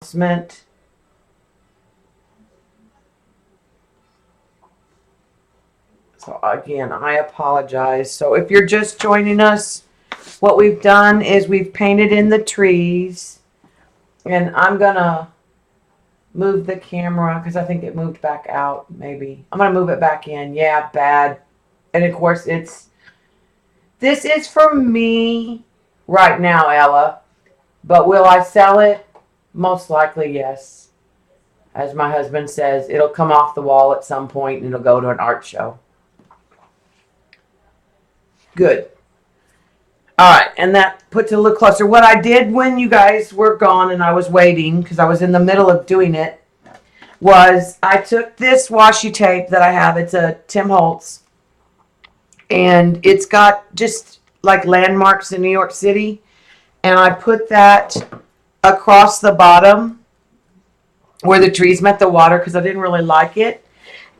announcement. So again, I apologize. So if you're just joining us, what we've done is we've painted in the trees, and I'm gonna move the camera because I think it moved back out. Maybe I'm gonna move it back in. Yeah, bad. And of course, this is for me right now, Ella. But will I sell it? Most likely, yes. As my husband says, it'll come off the wall at some point and it'll go to an art show. Good. All right, and that puts it a little closer. What I did when you guys were gone and I was waiting, because I was in the middle of doing it, was I took this washi tape that I have. It's a Tim Holtz, and it's got just like landmarks in New York City, and I put that across the bottom where the trees met the water because I didn't really like it.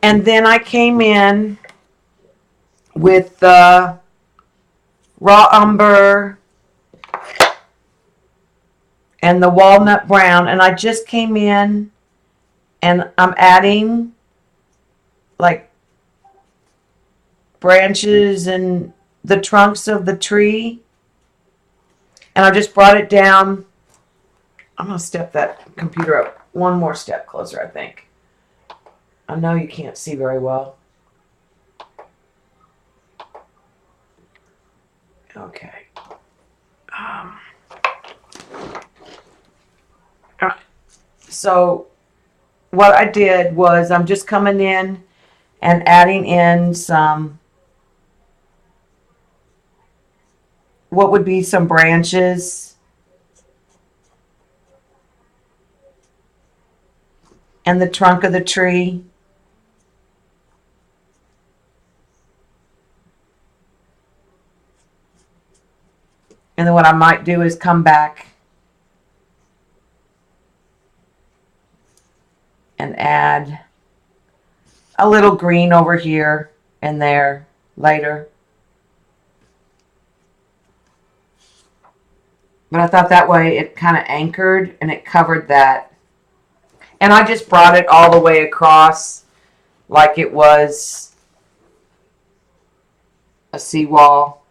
And then I came in with the raw umber and the walnut brown, and I just came in and I'm adding like branches and the trunks of the tree, and I just brought it down. I'm gonna step that computer up one more step closer, I think. I know you can't see very well. Okay. All right. So what I did was I'm just coming in and adding in some, what would be some branches and the trunk of the tree. And then what I might do is come back and add a little green over here and there later. But I thought that way it kind of anchored and it covered that. And I just brought it all the way across like it was a seawall.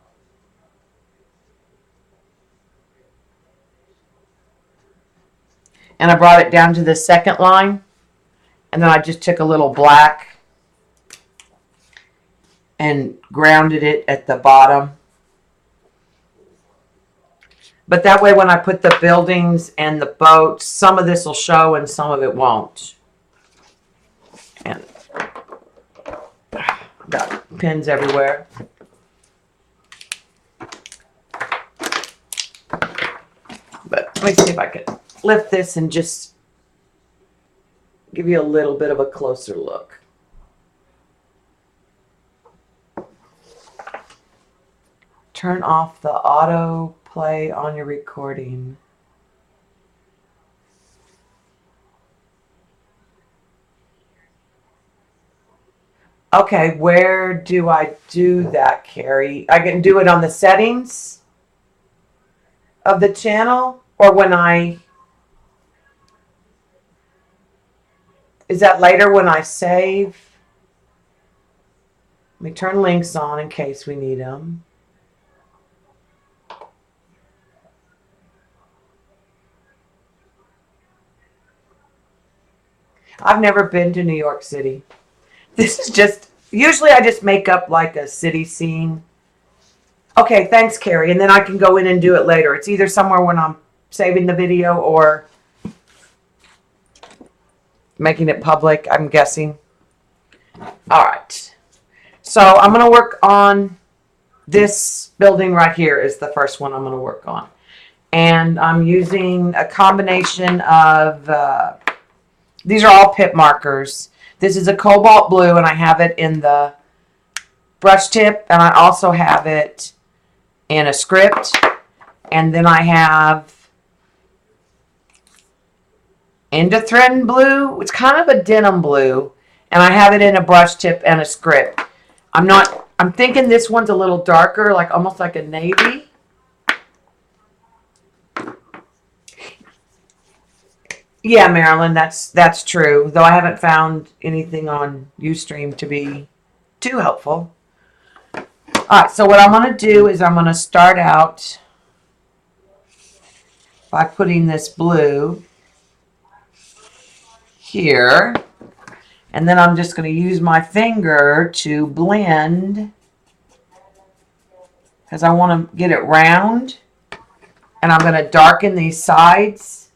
And I brought it down to the second line. And then I just took a little black and grounded it at the bottom. But that way when I put the buildings and the boats, some of this will show and some of it won't. And I've got pins everywhere. But let me see if I can lift this and just give you a little bit of a closer look. Turn off the auto play on your recording. Okay, where do I do that, Carrie? I can do it on the settings of the channel, or when is that later when I save? Let me turn links on in case we need them. I've never been to New York City. This is just, usually I just make up like a city scene. Okay, thanks, Carrie. And then I can go in and do it later. It's either somewhere when I'm saving the video or making it public, I'm guessing. All right. So I'm going to work on this building right here is the first one I'm going to work on. And I'm using a combination of, these are all pip markers. This is a cobalt blue, and I have it in the brush tip, and I also have it in a script. And then I have Indothren blue. It's kind of a denim blue, and I have it in a brush tip and a script. I'm thinking this one's a little darker, like almost like a navy. Yeah, Marilyn, that's true. Though I haven't found anything on Ustream to be too helpful. All right, so what I'm going to do is I'm going to start out by putting this blue here, and then I'm just going to use my finger to blend because I want to get it round, and I'm going to darken these sides.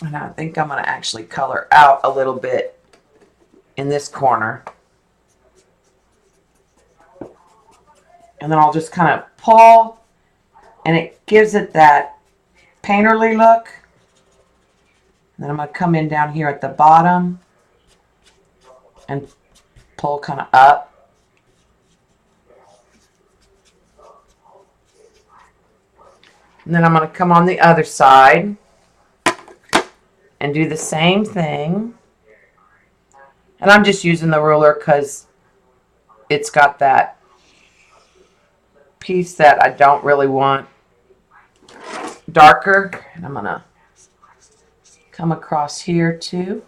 And I think I'm going to actually color out a little bit in this corner. And then I'll just kind of pull, and it gives it that painterly look. And then I'm going to come in down here at the bottom and pull kind of up. And then I'm going to come on the other side and do the same thing. And I'm just using the ruler because it's got that piece that I don't really want darker. And I'm going to come across here too.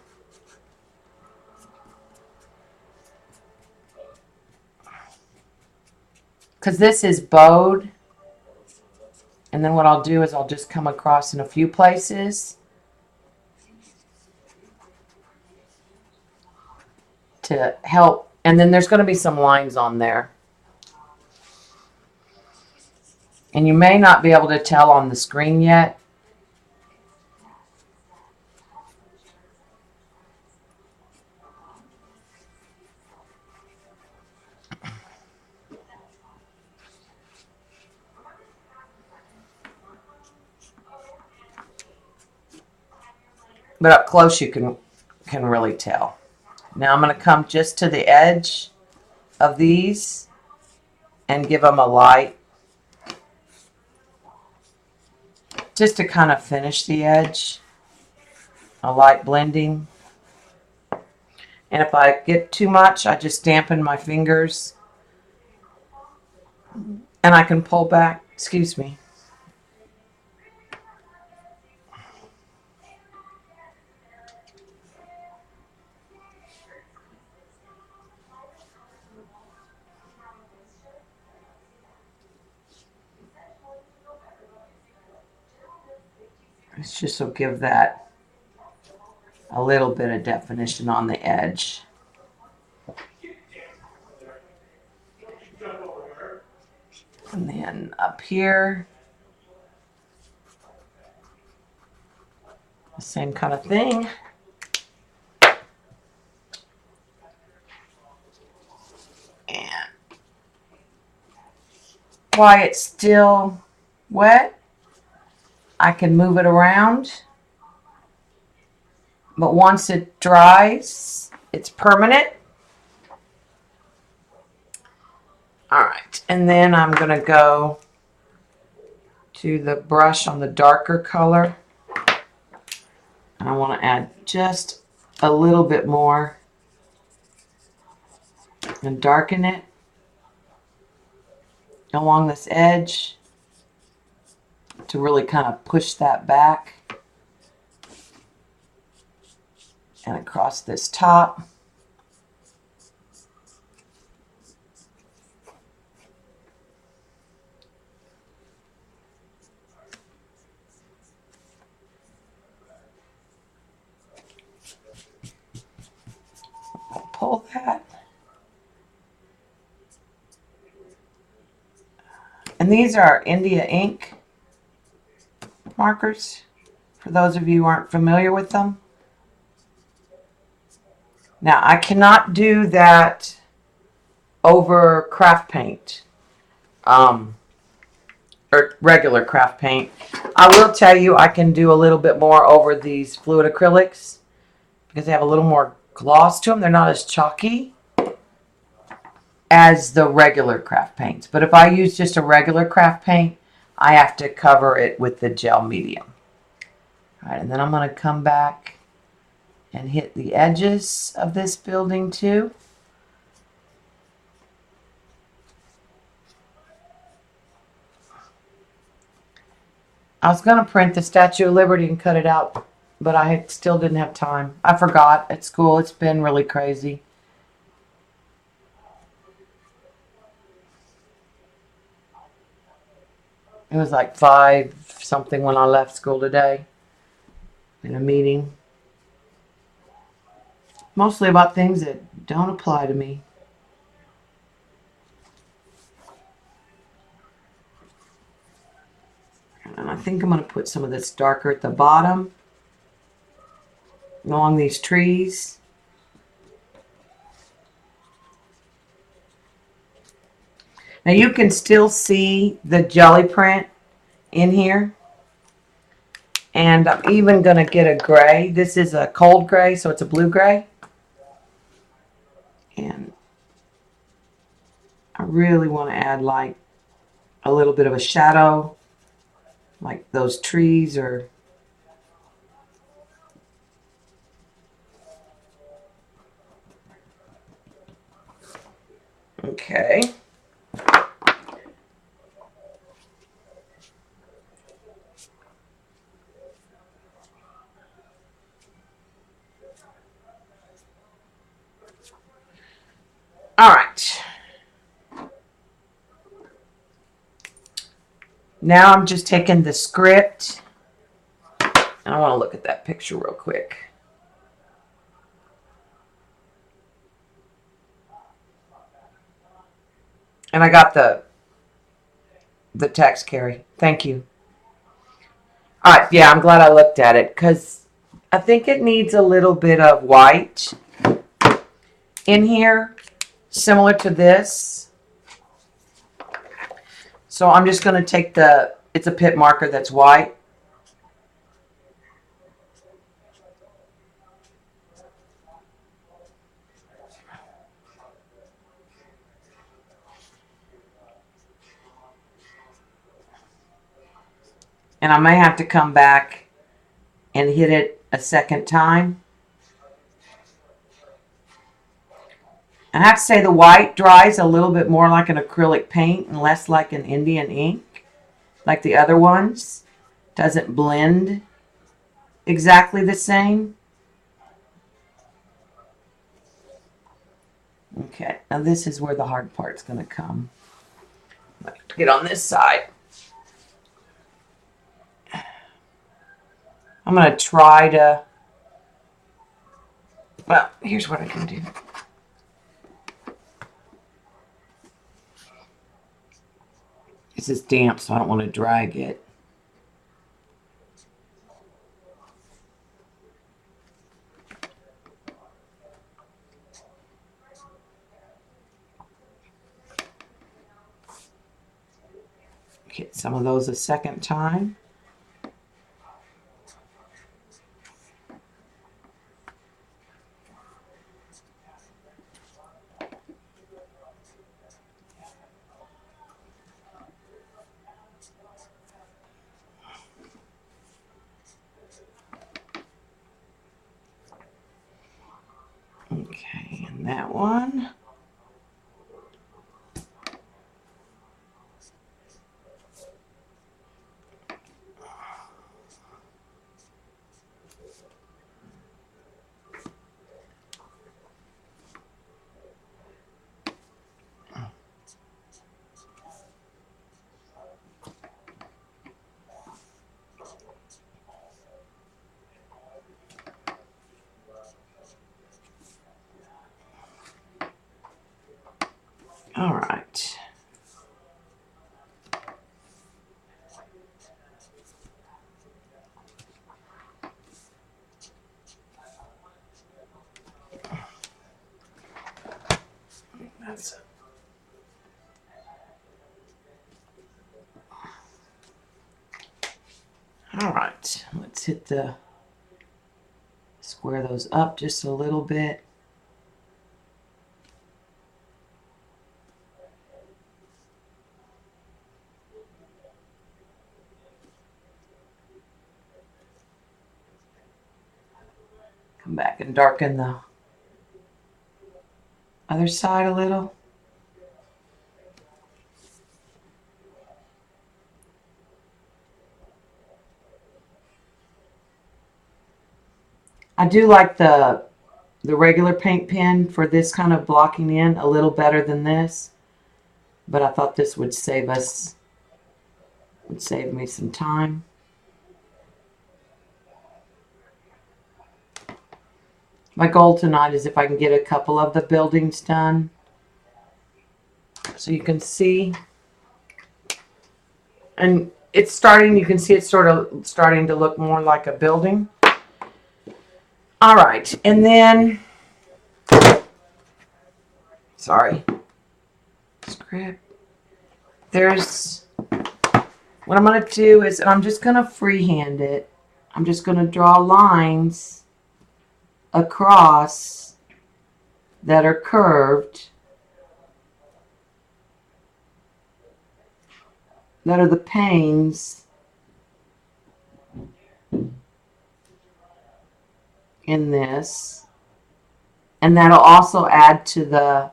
Because this is bowed. And then what I'll do is I'll just come across in a few places to help. And then there's going to be some lines on there. And you may not be able to tell on the screen yet. But up close you can really tell. Now I'm going to come just to the edge of these and give them a light. Just to kind of finish the edge. A light blending. And if I get too much, I just dampen my fingers. And I can pull back. Excuse me. It's just to give that a little bit of definition on the edge. And then up here, the same kind of thing. And while it's still wet, I can move it around. But once it dries, it's permanent. All right, and then I'm going to go to the brush on the darker color. And I want to add just a little bit more and darken it along this edge to really kind of push that back and across this top. Pull that. And these are India ink markers, for those of you who aren't familiar with them. Now, I cannot do that over craft paint, or regular craft paint. I will tell you I can do a little bit more over these fluid acrylics because they have a little more gloss to them. They're not as chalky as the regular craft paints. But if I use just a regular craft paint, I have to cover it with the gel medium. All right, and then I'm going to come back and hit the edges of this building too. I was going to print the Statue of Liberty and cut it out, but I still didn't have time. I forgot at school. It's been really crazy. It was like 5 something when I left school today in a meeting. Mostly about things that don't apply to me. And I think I'm going to put some of this darker at the bottom along these trees. Now you can still see the jelly print in here. And I'm even going to get a gray. This is a cold gray, so it's a blue gray. And I really want to add like a little bit of a shadow, like those trees or okay. All right. Now I'm just taking the script. And I want to look at that picture real quick. And I got the text, Carrie. Thank you. All right, yeah, I'm glad I looked at it because I think it needs a little bit of white in here, similar to this. So I'm just going to take it's a pit marker that's white. And I may have to come back and hit it a second time. I have to say the white dries a little bit more like an acrylic paint and less like an Indian ink, like the other ones. Doesn't blend exactly the same. Okay, now this is where the hard part's going to come. Get on this side. I'm going to try to, well, here's what I can do. This is damp, so I don't want to drag it. Get some of those a second time. Okay, and that one. All right. That's it. All right, let's square those up just a little bit. Come back and darken the other side a little. I do like the regular paint pen for this kind of blocking in a little better than this, but I thought this would save me some time. My goal tonight is if I can get a couple of the buildings done. So you can see, and it's starting, you can see it's sort of starting to look more like a building. All right, and then, sorry, script. There's, what I'm going to do is, I'm just going to freehand it. I'm just going to draw lines across that are curved, that are the panes in this, and that'll also add to the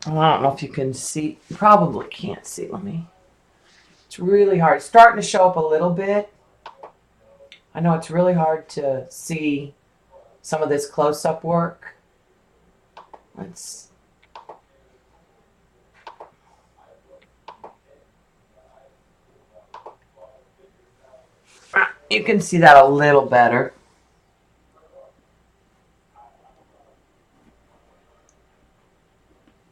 I don't know if you can see, probably can't see, it's really hard. It's starting to show up a little bit. I know it's really hard to see some of this close-up work. You can see that a little better.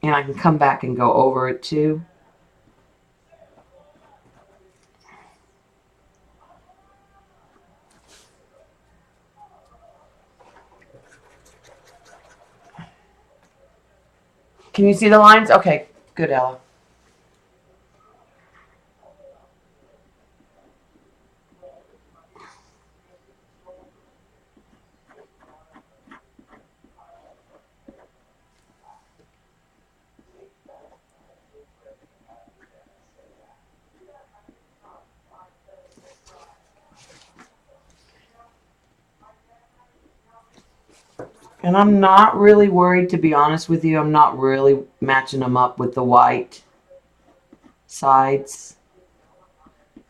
And I can come back and go over it too. Can you see the lines? Okay, good, Ella. And I'm not really worried, to be honest with you. I'm not really matching them up with the white sides.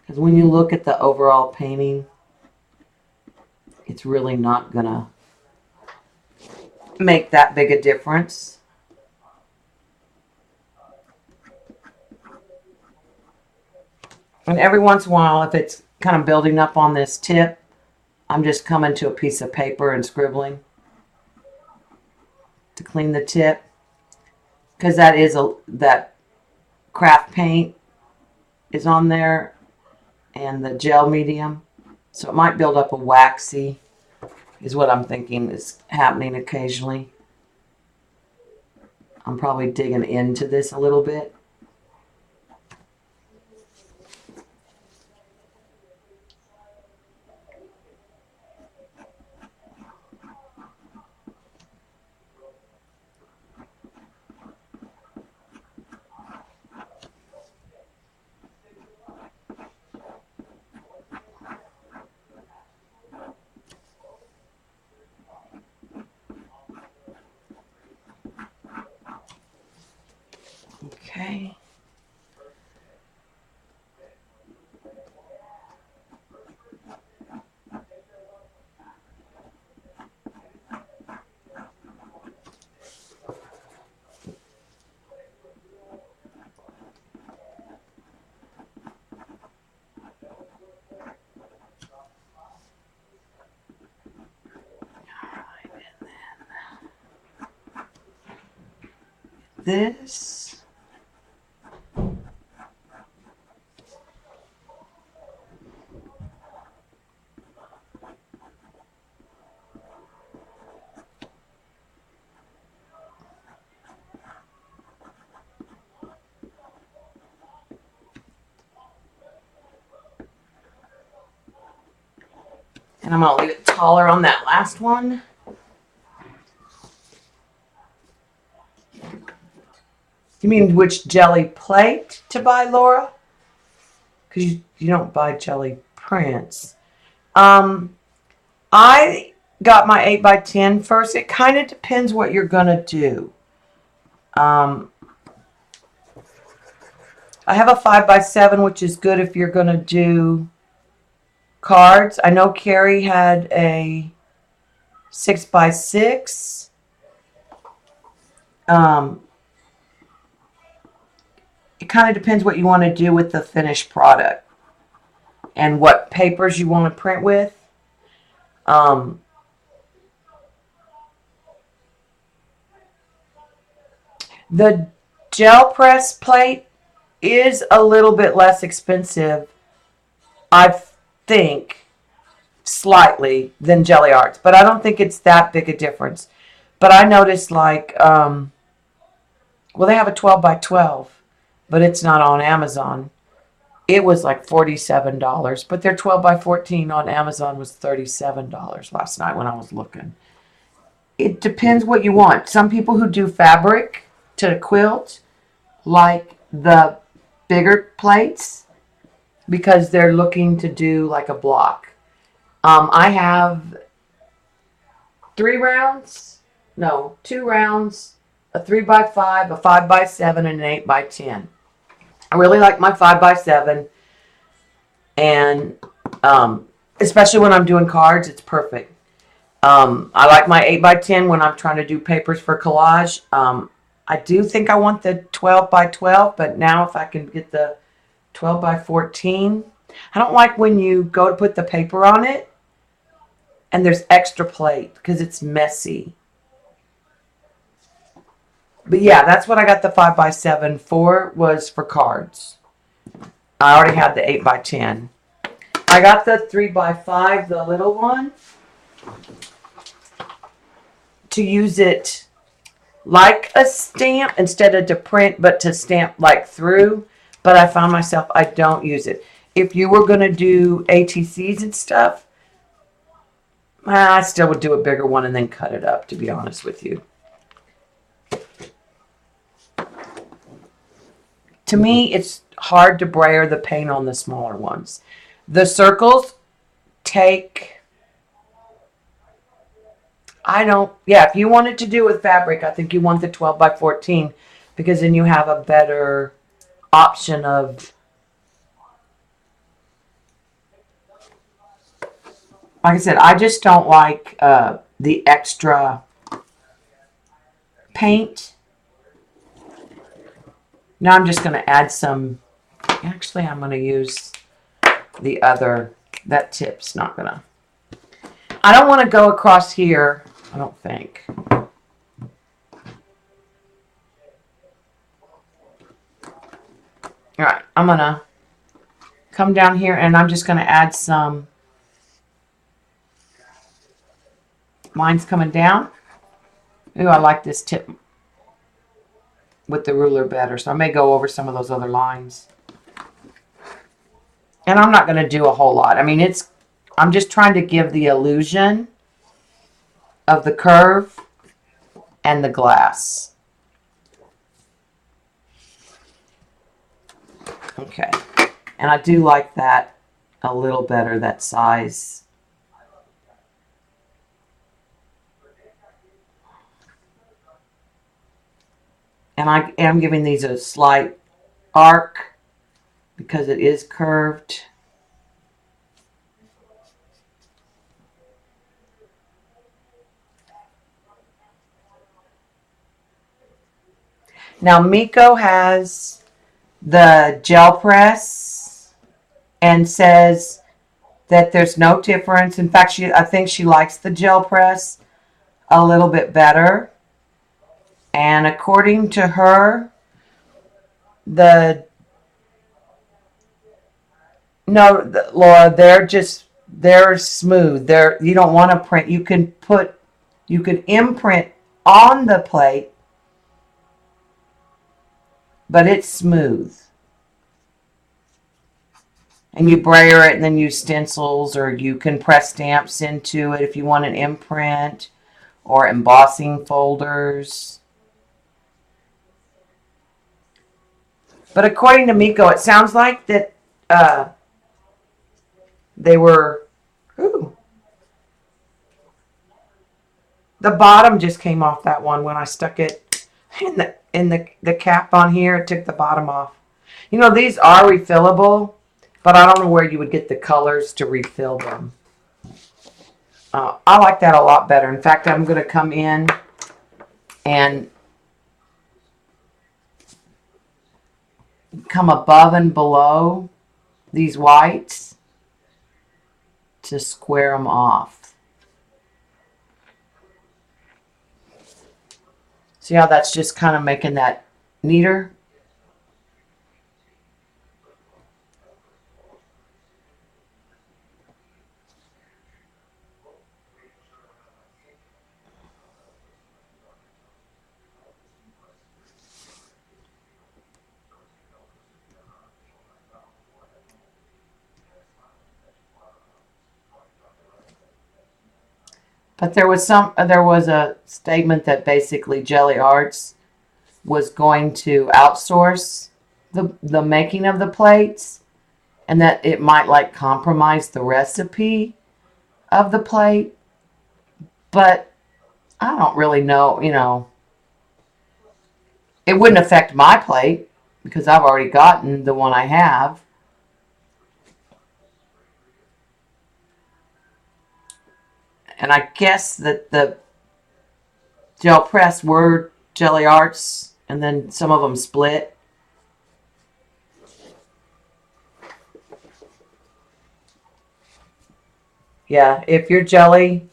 Because when you look at the overall painting, it's really not going to make that big a difference. And every once in a while, if it's kind of building up on this tip, I'm just coming to a piece of paper and scribbling to clean the tip, because that craft paint is on there and the gel medium, so it might build up a waxy, is what I'm thinking is happening occasionally. I'm probably digging into this a little bit. Okay. This. And I'm going to leave it taller on that last one. You mean which jelly plate to buy, Laura? Because you don't buy jelly prints. I got my 8x10 first. It kind of depends what you're going to do. I have a 5x7, which is good if you're going to do cards. I know Carrie had a 6x6. It kind of depends what you want to do with the finished product and what papers you want to print with. The gel press plate is a little bit less expensive, I think, slightly, than Jelly Arts, but I don't think it's that big a difference. But I noticed, like, well, they have a 12x12, but it's not on Amazon. It was like $47, but their 12x14 on Amazon was $37 last night when I was looking. It depends what you want. Some people who do fabric to quilt like the bigger plates because they're looking to do like a block. I have 2 rounds, a 3x5, a 5x7, and an 8x10. I really like my 5x7, and especially when I'm doing cards, it's perfect. I like my 8x10 when I'm trying to do papers for collage. I do think I want the 12x12, but now if I can get the 12x14, I don't like when you go to put the paper on it and there's extra plate because it's messy. But yeah, that's what I got the 5x7 for, was for cards. I already had the 8x10. I got the 3x5, the little one, to use it like a stamp instead of to print, but to stamp like through. But I found myself, I don't use it. If you were going to do ATCs and stuff, I still would do a bigger one and then cut it up, to be honest with you. To me, it's hard to brayer the paint on the smaller ones. The circles take... if you wanted to do with fabric, I think you want the 12x14 because then you have a better option of, like I said, I just don't like the extra paint. Now I'm just going to add some, actually I'm going to use the other, that tip's not going to, I don't want to go across here. I don't think. All right, I'm going to come down here and I'm just going to add some. Mine's coming down. Ooh, I like this tip with the ruler better, so I may go over some of those other lines. And I'm not going to do a whole lot. I mean, I'm just trying to give the illusion of the curve and the glass. Okay. And I do like that a little better, that size. And I am giving these a slight arc because it is curved. Now, Miko has the gel press and says that there's no difference. In fact, I think she likes the gel press a little bit better. And according to her, Laura, they're smooth. You don't want to print. You can imprint on the plate, but it's smooth. And you brayer it and then use stencils, or you can press stamps into it if you want an imprint, or embossing folders. But according to Miko, it sounds like that they were... Ooh. The bottom just came off that one when I stuck it in the cap on here. It took the bottom off. You know, these are refillable, but I don't know where you would get the colors to refill them. I like that a lot better. In fact, I'm going to come in and come above and below these whites to square them off. See how that's just kind of making that neater? But there was a statement that basically Jelly Arts was going to outsource the making of the plates, and that it might like compromise the recipe of the plate. But I don't really know, you know. It wouldn't affect my plate because I've already gotten the one I have. And I guess that the gel press were Jelly Arts, and then some of them split. Yeah, if you're jelly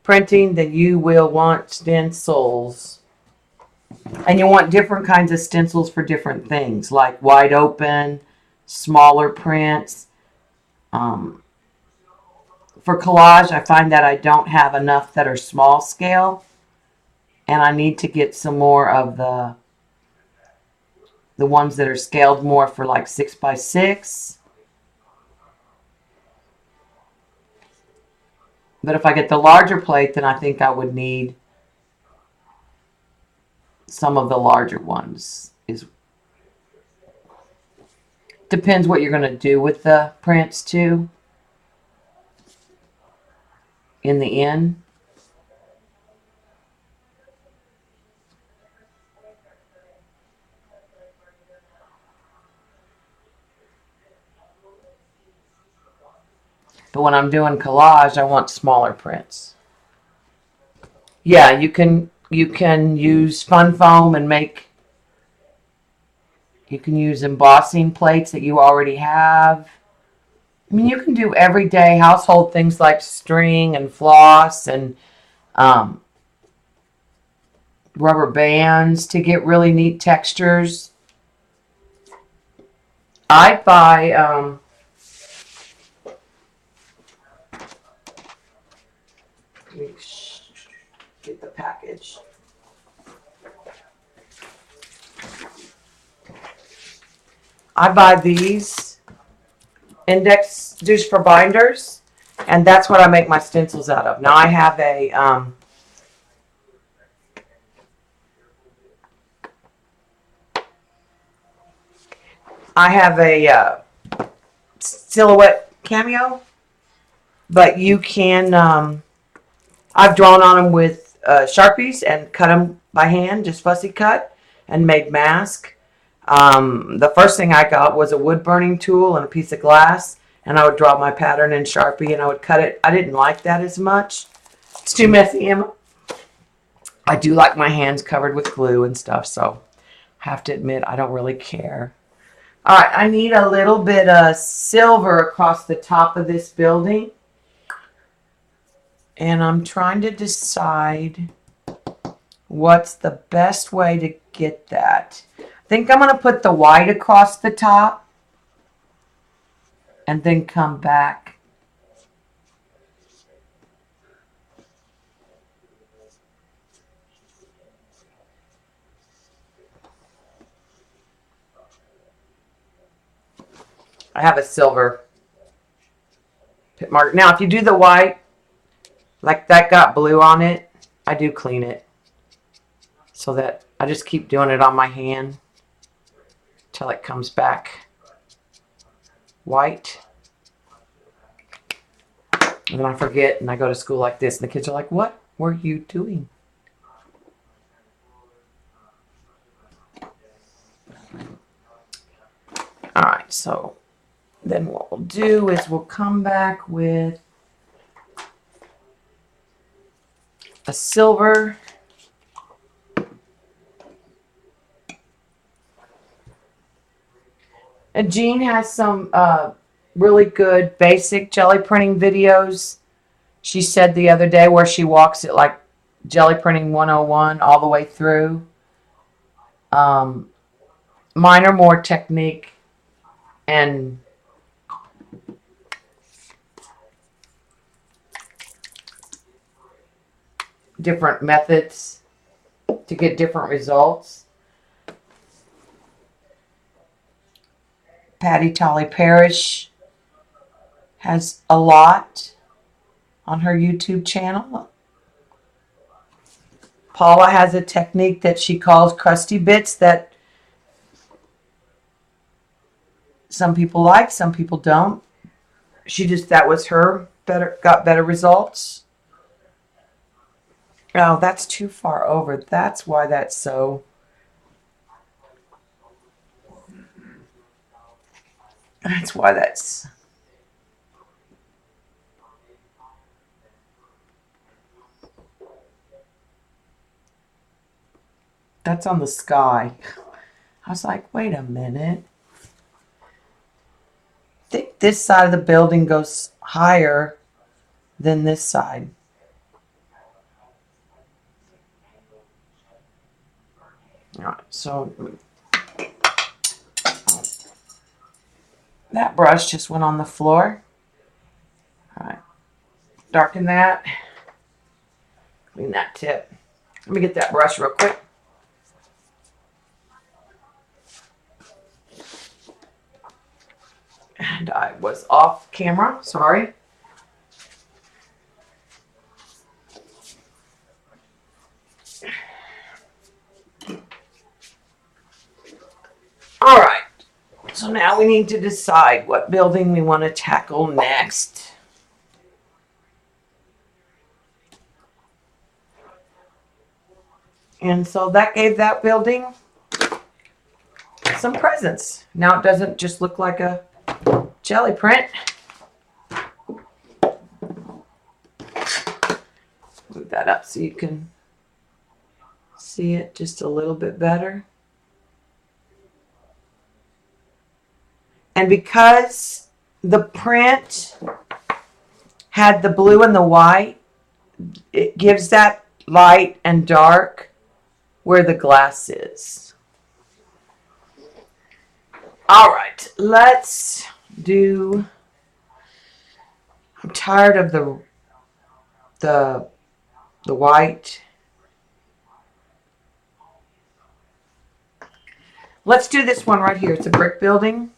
printing, then you will want stencils. And you want different kinds of stencils for different things, like wide open, smaller prints. For collage, I find that I don't have enough that are small scale, and I need to get some more of the ones that are scaled more for like 6x6. But if I get the larger plate, then I think I would need some of the larger ones. Depends what you're going to do with the prints too in the end. But when I'm doing collage, I want smaller prints. Yeah, you can use fun foam and you can use embossing plates that you already have. I mean, you can do everyday household things like string and floss and rubber bands to get really neat textures. I'd buy let me get the package. I buy these index just for binders, and that's what I make my stencils out of. Now I have a silhouette cameo, but you can I've drawn on them with Sharpies and cut them by hand, just fussy cut, and made mask. The first thing I got was a wood burning tool and a piece of glass, and I would draw my pattern in Sharpie and I would cut it. I didn't like that as much. It's too messy. And I do like my hands covered with glue and stuff, so I have to admit I don't really care. All right, I need a little bit of silver across the top of this building. And I'm trying to decide what's the best way to get that. I think I'm going to put the white across the top and then come back. I have a silver pit marker. Now, if you do the white, like that got blue on it, I do clean it. So that I just keep doing it on my hand till it comes back white. And then I forget and I go to school like this and the kids are like, what were you doing? All right, so then what we'll do is we'll come back with a silver. And Jean has some really good basic jelly printing videos. She said the other day where she walks it like jelly printing 101 all the way through. Mine are more technique and different methods to get different results. Patty Tolly Parrish has a lot on her YouTube channel. Paula has a technique that she calls crusty bits that some people like, some people don't. That was her got better results. Oh, that's too far over. That's why that's so. That's why that's. That's on the sky. I was like, wait a minute. I think this side of the building goes higher than this side. All right, so that brush just went on the floor. All right, darken that. Clean that tip. Let me get that brush real quick. And I was off camera, sorry. All right, so now we need to decide what building we want to tackle next. And so that gave that building some presence. Now it doesn't just look like a jelly print. Move that up so you can see it just a little bit better. And because the print had the blue and the white, it gives that light and dark where the glass is. All right, let's do. I'm tired of the white. Let's do this one right here. It's a brick building,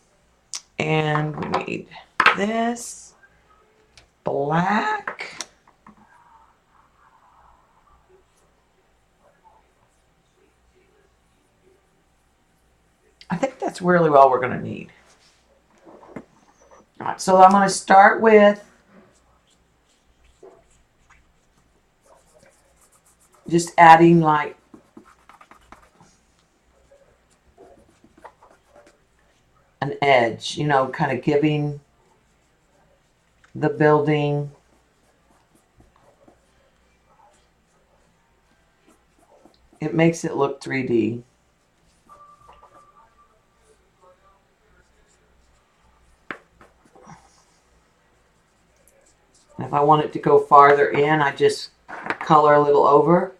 and we need this black. I think that's really all we're going to need. All right, so I'm going to start with just adding like an edge, you know, kind of giving the building it makes it look 3D. If I want it to go farther in, I just color a little over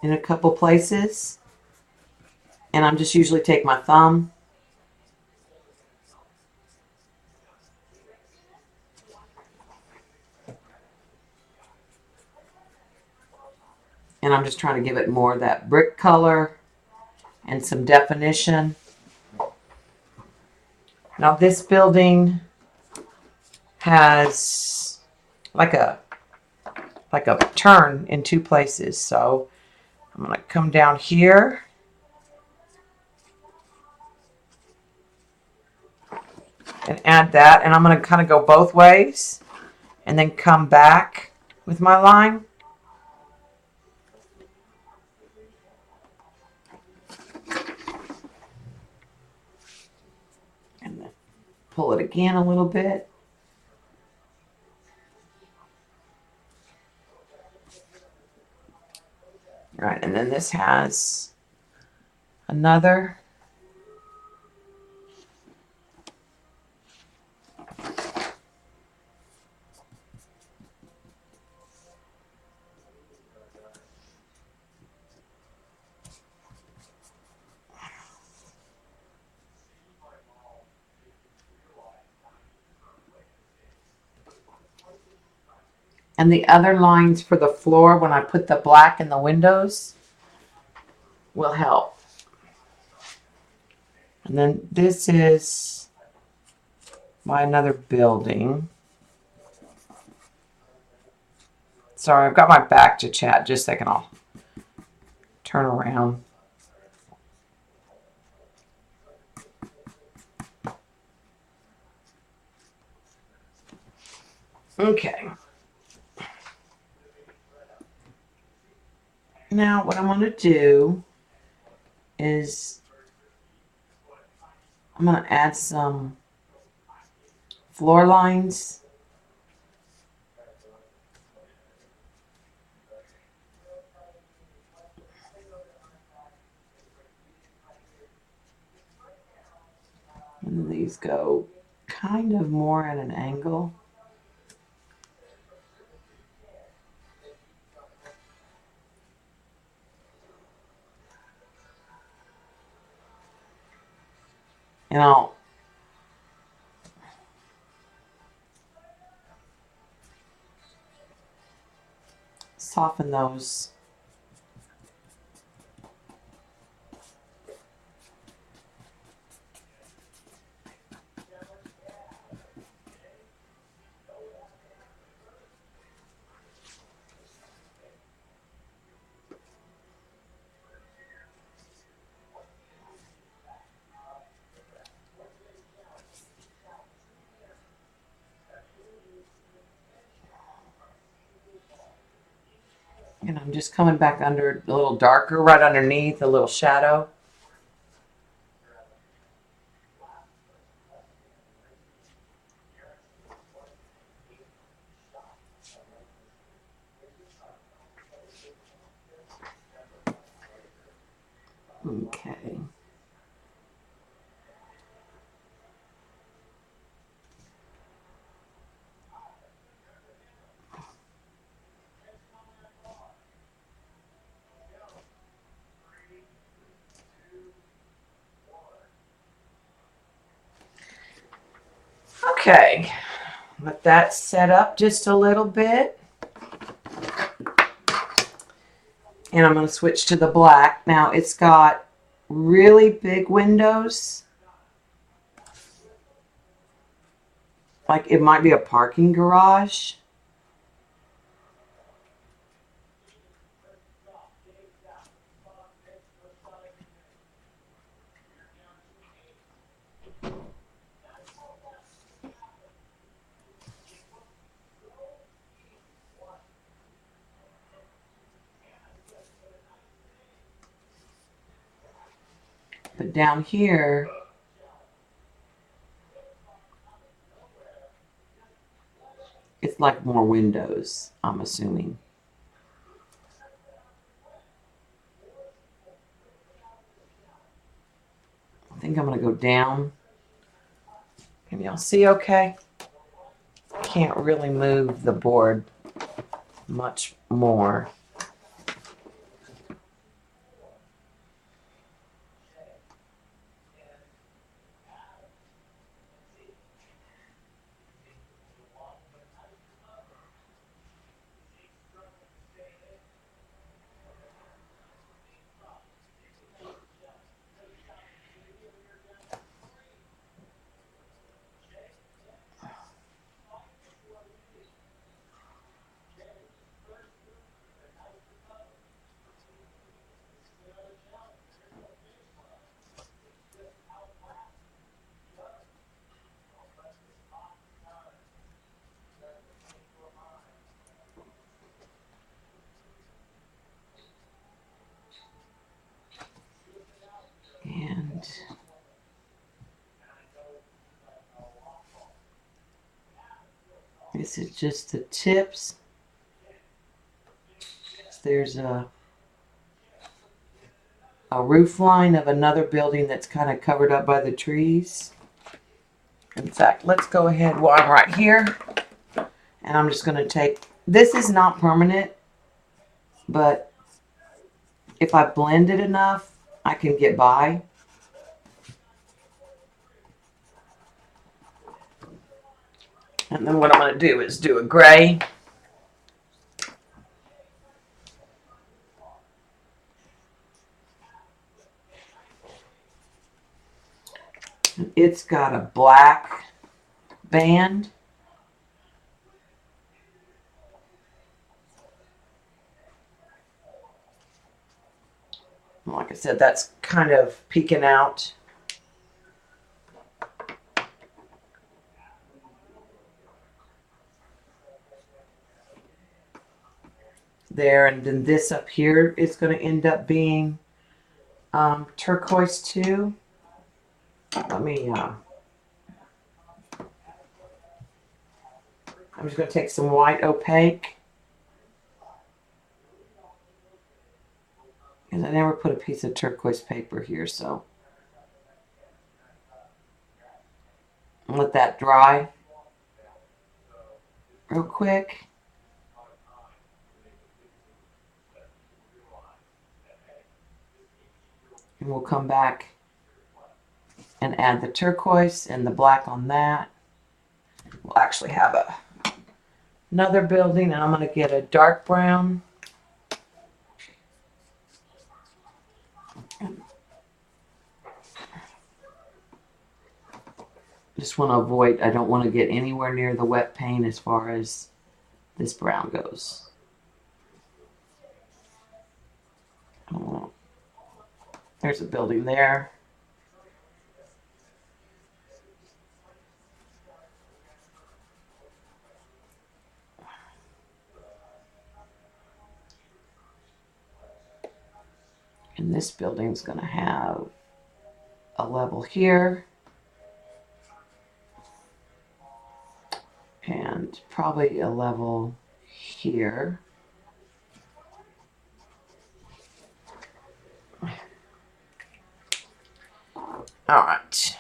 in a couple places. And I'm just usually take my thumb and I'm just trying to give it more of that brick color and some definition. Now this building has like a turn in two places. So I'm going to come down here and add that. And I'm going to kind of go both ways and then come back with my line. pull it again a little bit. Right, and then this has another. And the other lines for the floor, when I put the black in the windows, will help. And then this is my another building. Sorry, I've got my back to chat. Just a second, I'll turn around. Okay. Now what I'm going to do is I'm going to add some floor lines. And these go kind of more at an angle. And I'll soften those. And I'm just coming back under a little darker, right underneath, a little shadow. Okay. Okay, let that set up just a little bit. And I'm going to switch to the black. Now it's got really big windows. Like it might be a parking garage. But down here, it's like more windows, I'm assuming. I think I'm going to go down. Can y'all see okay? Can't really move the board much more. This is just the tips. There's a roof line of another building that's kind of covered up by the trees. In fact, let's go ahead while I'm right here. And I'm just going to take, this is not permanent, but if I blend it enough, I can get by. And then what I'm going to do is do a gray. It's got a black band. Like I said, that's kind of peeking out. There, and then this up here is going to end up being turquoise too. Let me, I'm just going to take some white opaque. Because I never put a piece of turquoise paper here, so let that dry real quick. And we'll come back and add the turquoise and the black on that. We'll actually have another building, and I'm going to get a dark brown. Just want to avoid, I don't want to get anywhere near the wet paint as far as this brown goes. There's a building there. And this building's going to have a level here. And probably a level here. All right.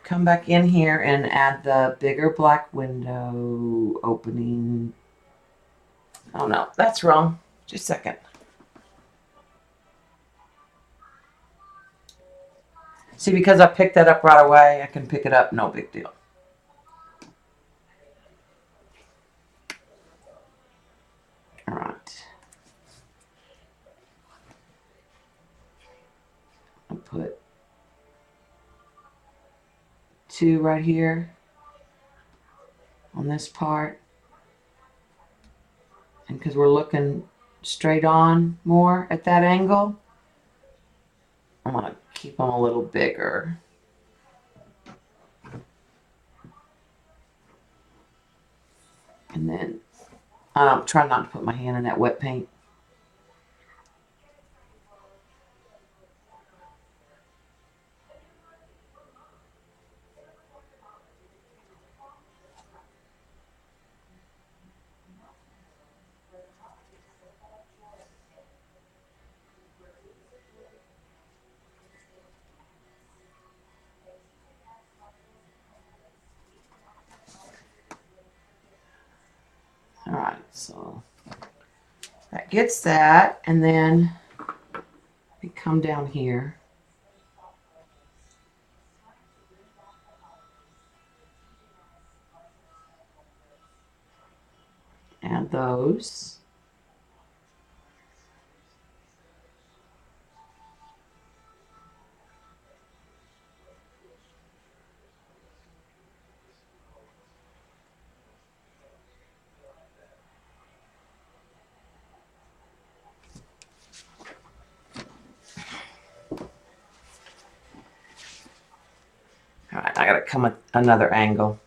Come back in here and add the bigger black window opening. Oh no, that's wrong. Just a second. See, because I picked that up right away, I can pick it up, no big deal. All right. I'll put 2 right here on this part. And because we're looking straight on more at that angle, I'm going to keep them a little bigger. And then I'm trying not to put my hand in that wet paint. All right, so that gets that, and then we come down here. Add those. All right, I gotta come at another angle.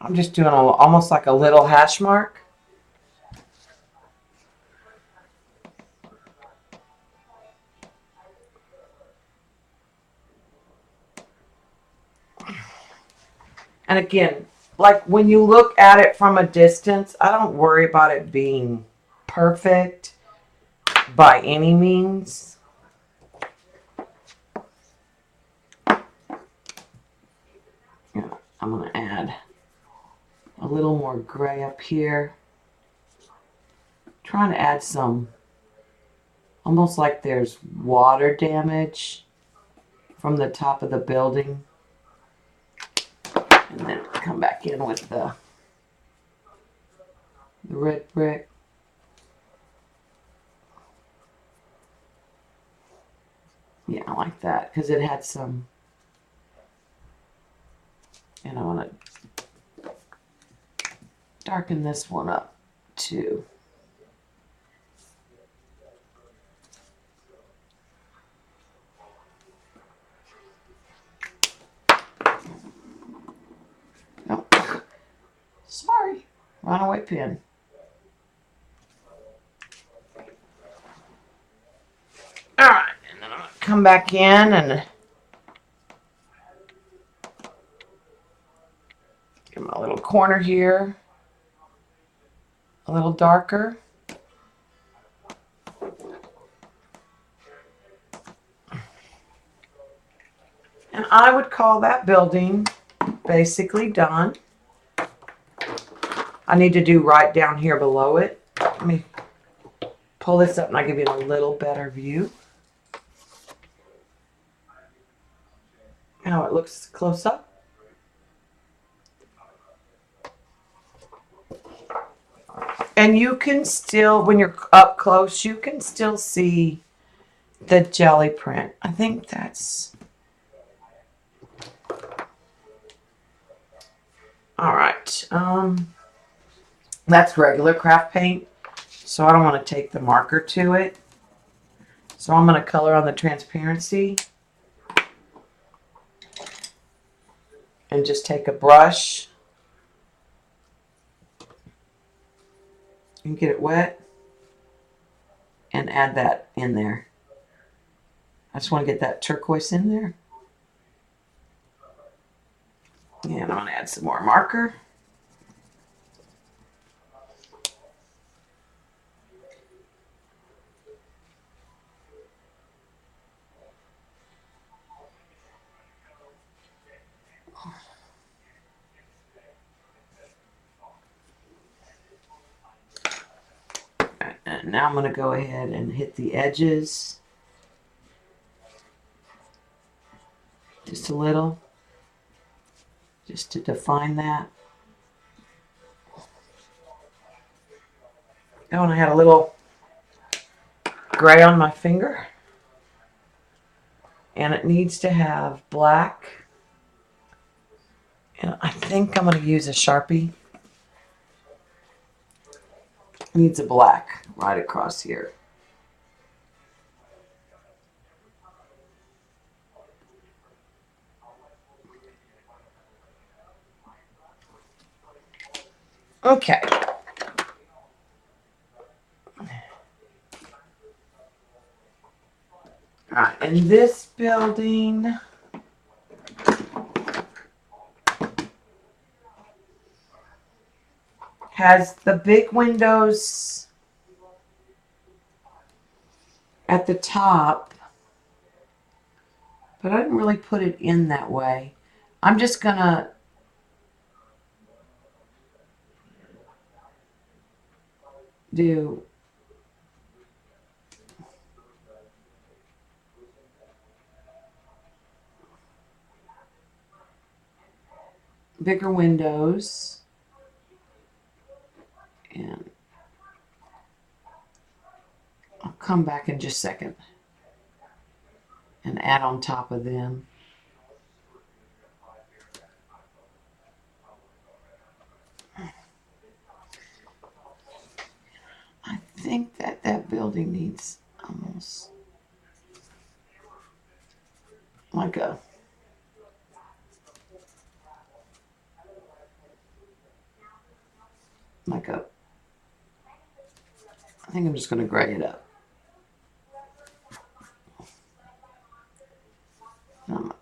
I'm just doing almost like a little hash mark. And again, like when you look at it from a distance, I don't worry about it being perfect by any means. Yeah, I'm going to add a little more gray up here. Trying to add some, almost like there's water damage from the top of the building. And then come back in with the red brick. Yeah, I like that because it had some, and I want to darken this one up too. Oh, sorry, runaway pen. All right, and then I'm gonna come back in and get my little corner here a little darker. And I would call that building basically done. I need to do right down here below it. Let me pull this up and I'll give you a little better view. How it looks close up. And you can still, when you're up close, you can still see the jelly print. I think that's... All right. That's regular craft paint, so I don't want to take the marker to it. So I'm going to color on the transparency and just take a brush and get it wet and add that in there. I just want to get that turquoise in there. And I'm going to add some more marker. And now I'm going to go ahead and hit the edges just a little, just to define that. Oh, and I had a little gray on my finger. And it needs to have black. And I think I'm going to use a Sharpie. It needs a black right across here. Okay. All right, and this building has the big windows at the top, but I didn't really put it in that way. I'm just gonna do bigger windows, and I'll come back in just a second and add on top of them. I think that building needs almost like a like a, I think I'm just going to gray it up. I'm going to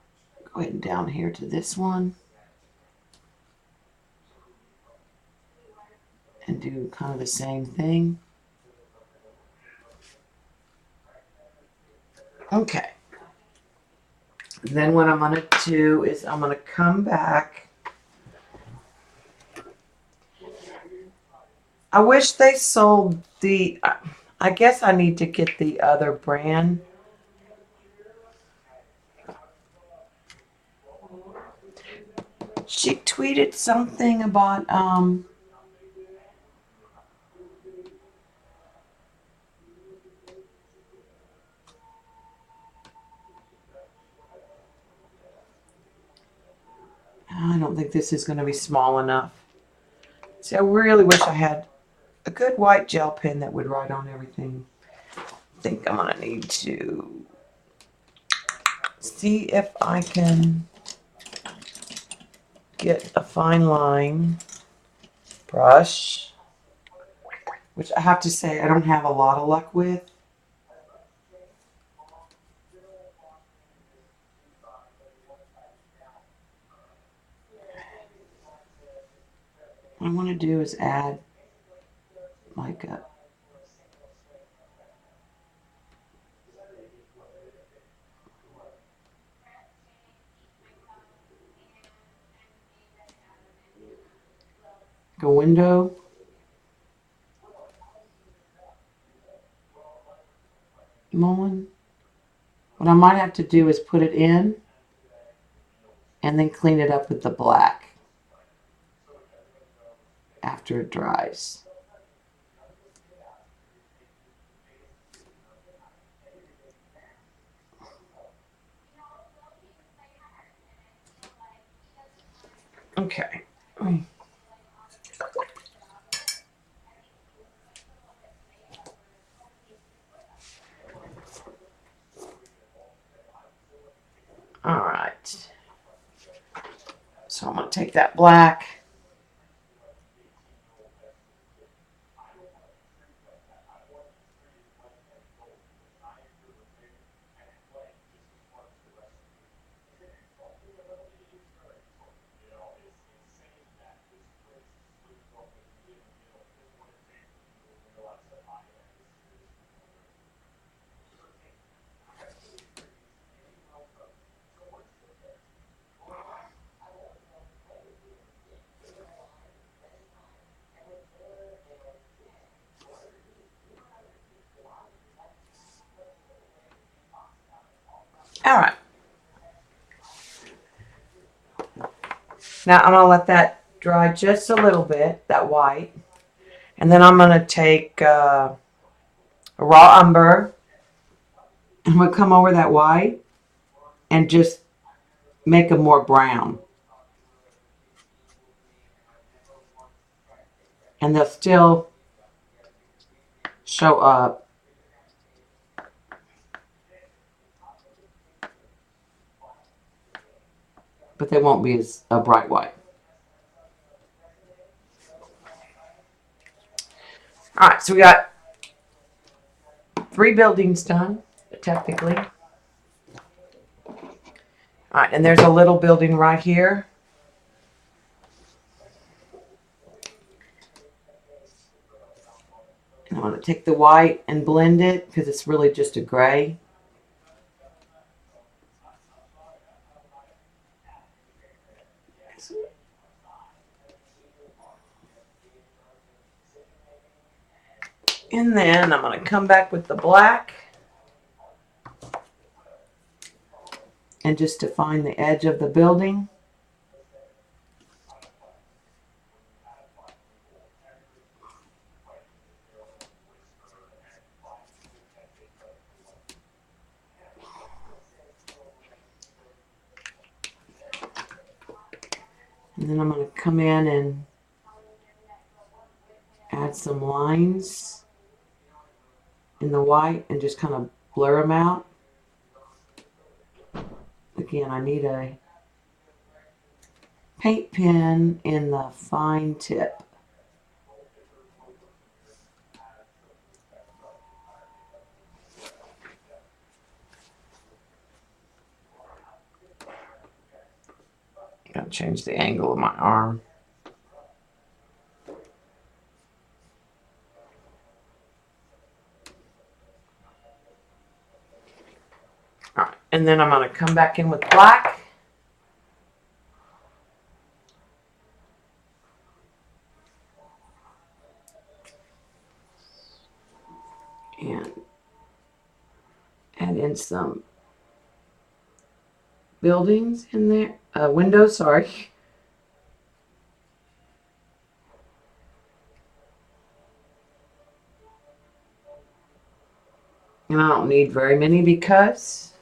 go ahead and down here to this one. And do kind of the same thing. Okay. And then what I'm going to do is I'm going to come back. I wish they sold the, I guess I need to get the other brand. She tweeted something about, I don't think this is going to be small enough. See, I really wish I had a good white gel pen that would write on everything. I think I'm going to need to see if I can get a fine line brush, which I have to say I don't have a lot of luck with. What I want to do is add like a window. Mullen. What I might have to do is put it in and then clean it up with the black after it dries. Okay. All right. So I'm going to take that black. All right. Now I'm going to let that dry just a little bit, that white. And then I'm going to take a raw umber. I'm going to come over that white and just make them more brown. And they'll still show up. But they won't be as a bright white. All right, so we got 3 buildings done, technically. All right, and there's a little building right here. And I'm going to take the white and blend it because it's really just a gray. And then I'm going to come back with the black and just define the edge of the building. And then I'm going to come in and add some lines in the white and just kind of blur them out. Again, I need a paint pen in the fine tip. Gotta change the angle of my arm. All right, and then I'm gonna come back in with black. And add in some buildings in there, windows, sorry. And I don't need very many because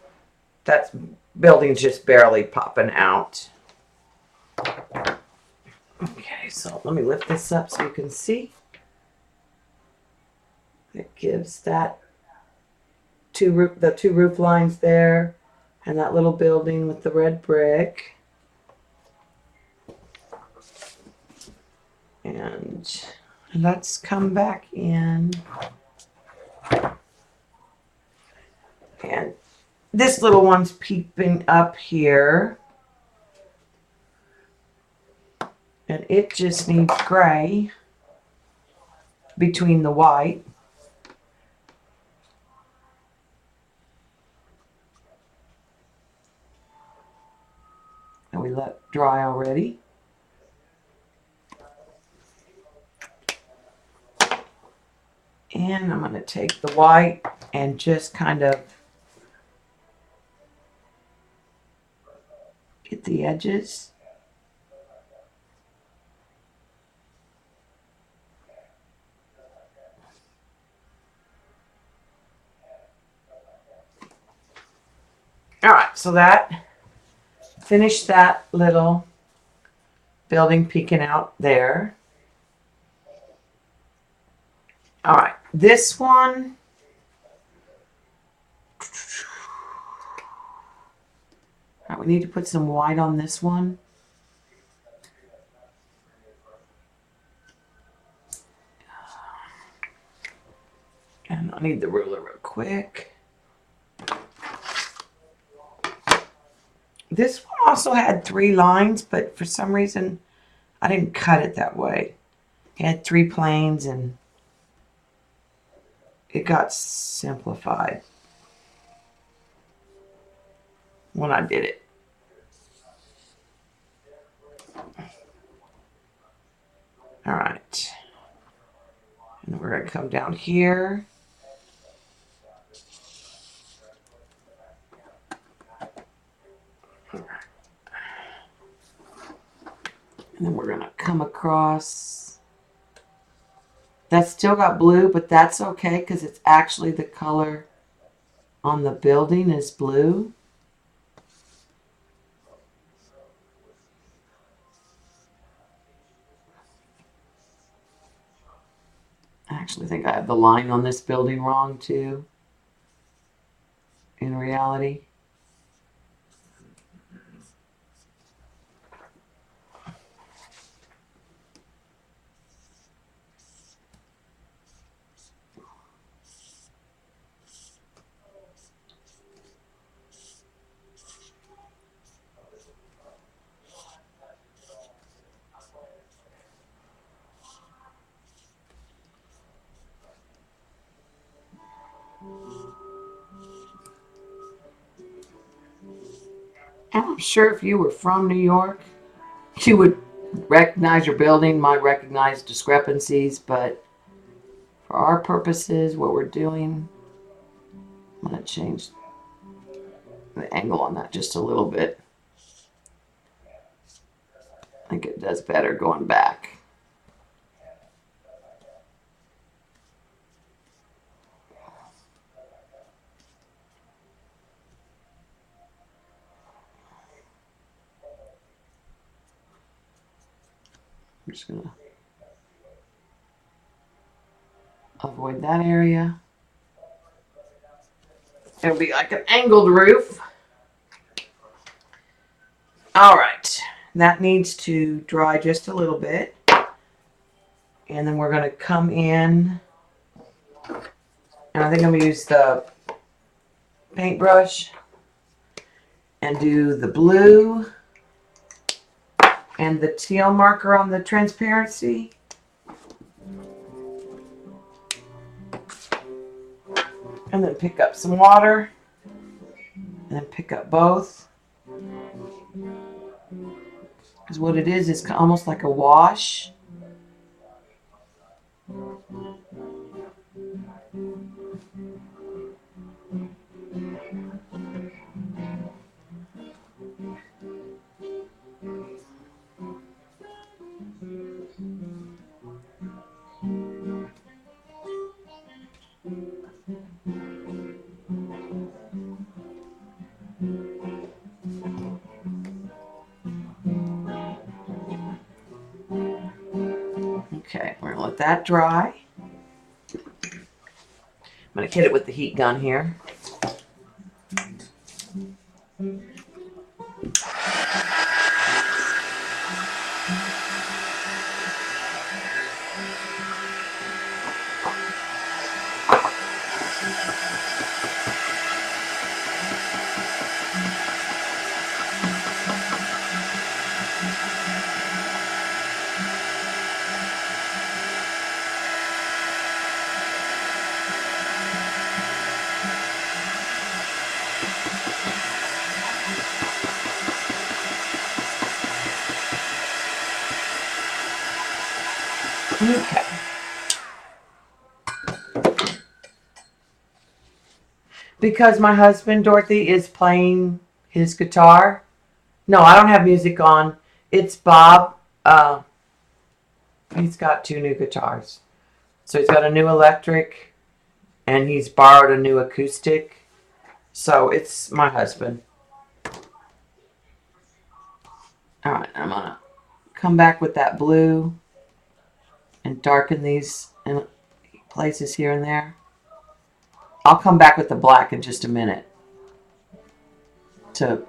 that building's just barely popping out. Okay, so let me lift this up so you can see. It gives that the two roof lines there and that little building with the red brick. And let's come back in. And this little one's peeping up here. And it just needs gray between the white. And we let dry already. And I'm going to take the white and just kind of get the edges. All right, so that finished that little building peeking out there. All right, this one. All right, we need to put some white on this one. And I need the ruler real quick. This one also had 3 lines, but for some reason I didn't cut it that way. It had 3 planes and it got simplified when I did it. All right. And then we're going to come down here. And then we're going to come across. That's still got blue, but that's okay because it's actually the color on the building is blue. I actually think I have the line on this building wrong too, in reality. And I'm sure if you were from New York, you would recognize your building, might recognize discrepancies, but for our purposes, what we're doing, I'm going to change the angle on that just a little bit. I think it does better going back. I'm just going to avoid that area. It'll be like an angled roof. All right, that needs to dry just a little bit. And then we're going to come in, and I think I'm going to use the paintbrush and do the blue and the teal marker on the transparency. And then pick up some water. And then pick up both. Because what it is almost like a wash. Okay, we're gonna let that dry. I'm gonna hit it with the heat gun here. Okay. Because my husband, Dorothy, is playing his guitar. No, I don't have music on. It's Bob. He's got 2 new guitars. So he's got a new electric and he's borrowed a new acoustic. So it's my husband. All right, I'm going to come back with that blue and darken these in places here and there. I'll come back with the black in just a minute to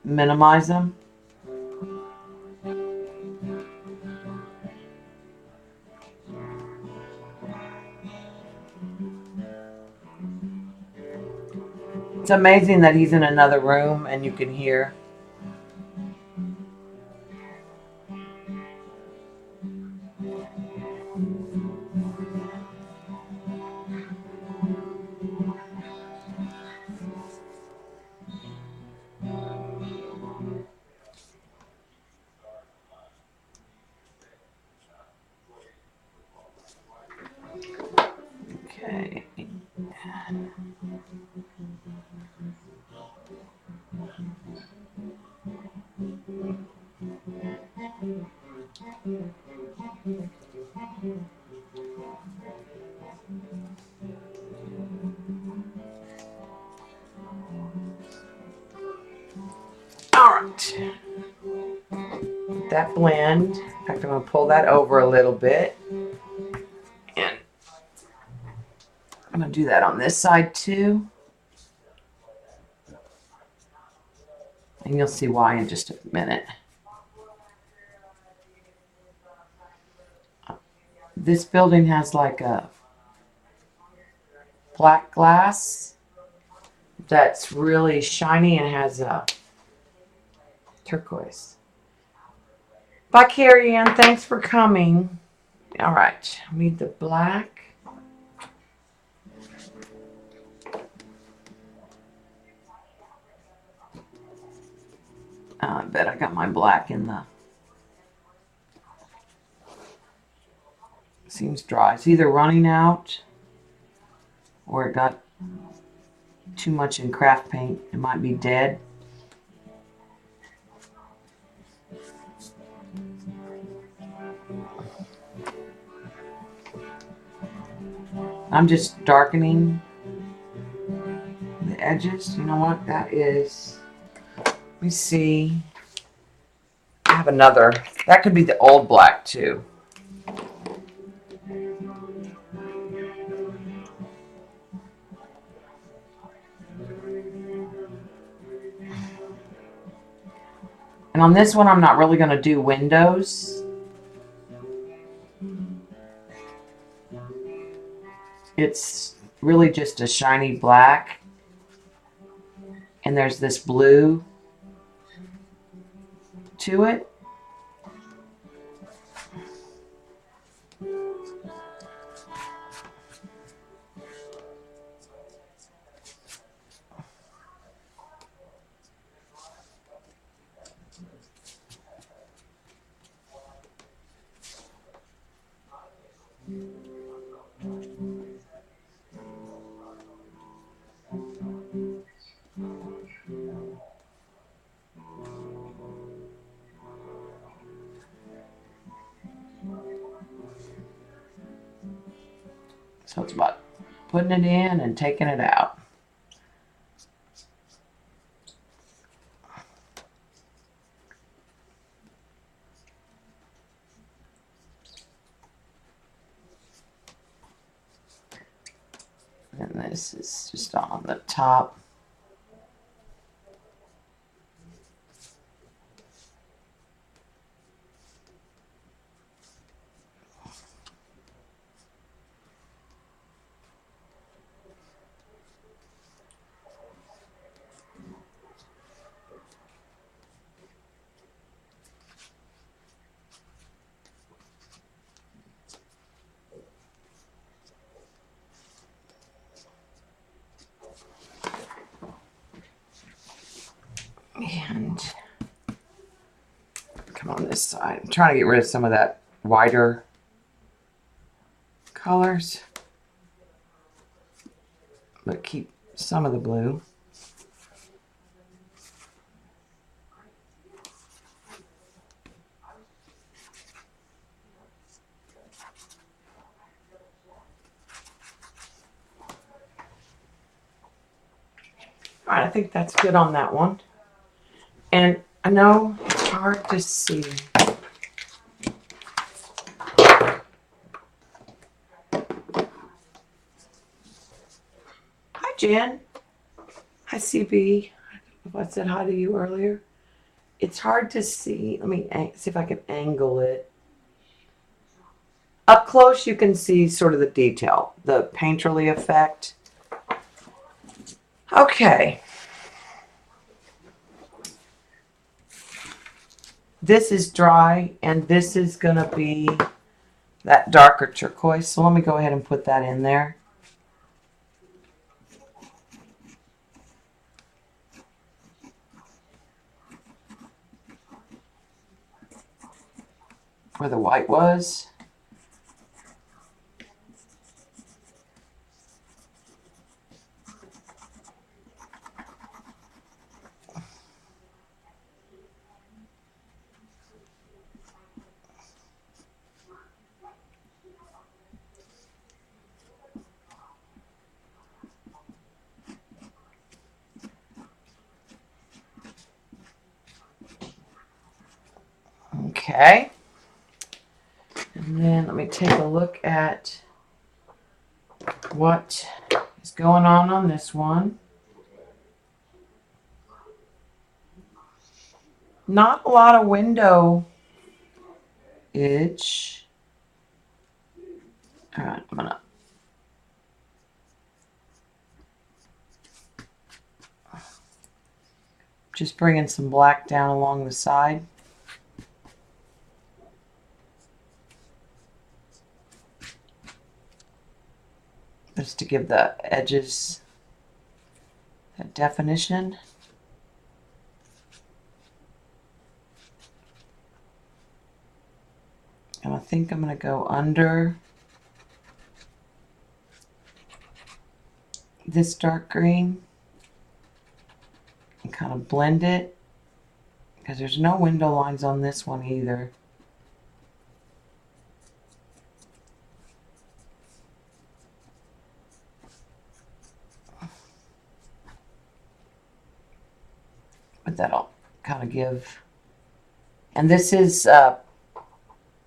minimize them. It's amazing that he's in another room and you can hear. Okay. All right. That blend. In fact, I'm going to pull that over a little bit. And I'm going to do that on this side too. And you'll see why in just a minute. This building has like a black glass that's really shiny and has a turquoise. Bye, Carrie Ann. Thanks for coming. All right. I need the black. I bet I got my black in the... Seems dry. It's either running out or it got too much in craft paint. It might be dead. I'm just darkening the edges. You know what that is? Let me see. I have another. That could be the old black too. And on this one, I'm not really going to do windows. It's really just a shiny black. And there's this blue to it. So it's about putting it in and taking it out. And this is just on the top. And come on this side. I'm trying to get rid of some of that whiter colors, but keep some of the blue. All right, I think that's good on that one. And I know it's hard to see. Hi, Jen. Hi, CB. If I said hi to you earlier. It's hard to see. Let me see if I can angle it. Up close, you can see sort of the detail, the painterly effect. Okay. This is dry, and this is going to be that darker turquoise. So let me go ahead and put that in there. Where the white was. Okay. And then let me take a look at what is going on this one. Not a lot of window edge. All right, I'm gonna just bringing some black down along the side. Just to give the edges that definition. And I think I'm going to go under this dark green and kind of blend it, because there's no window lines on this one either. But that'll kind of give. And this is a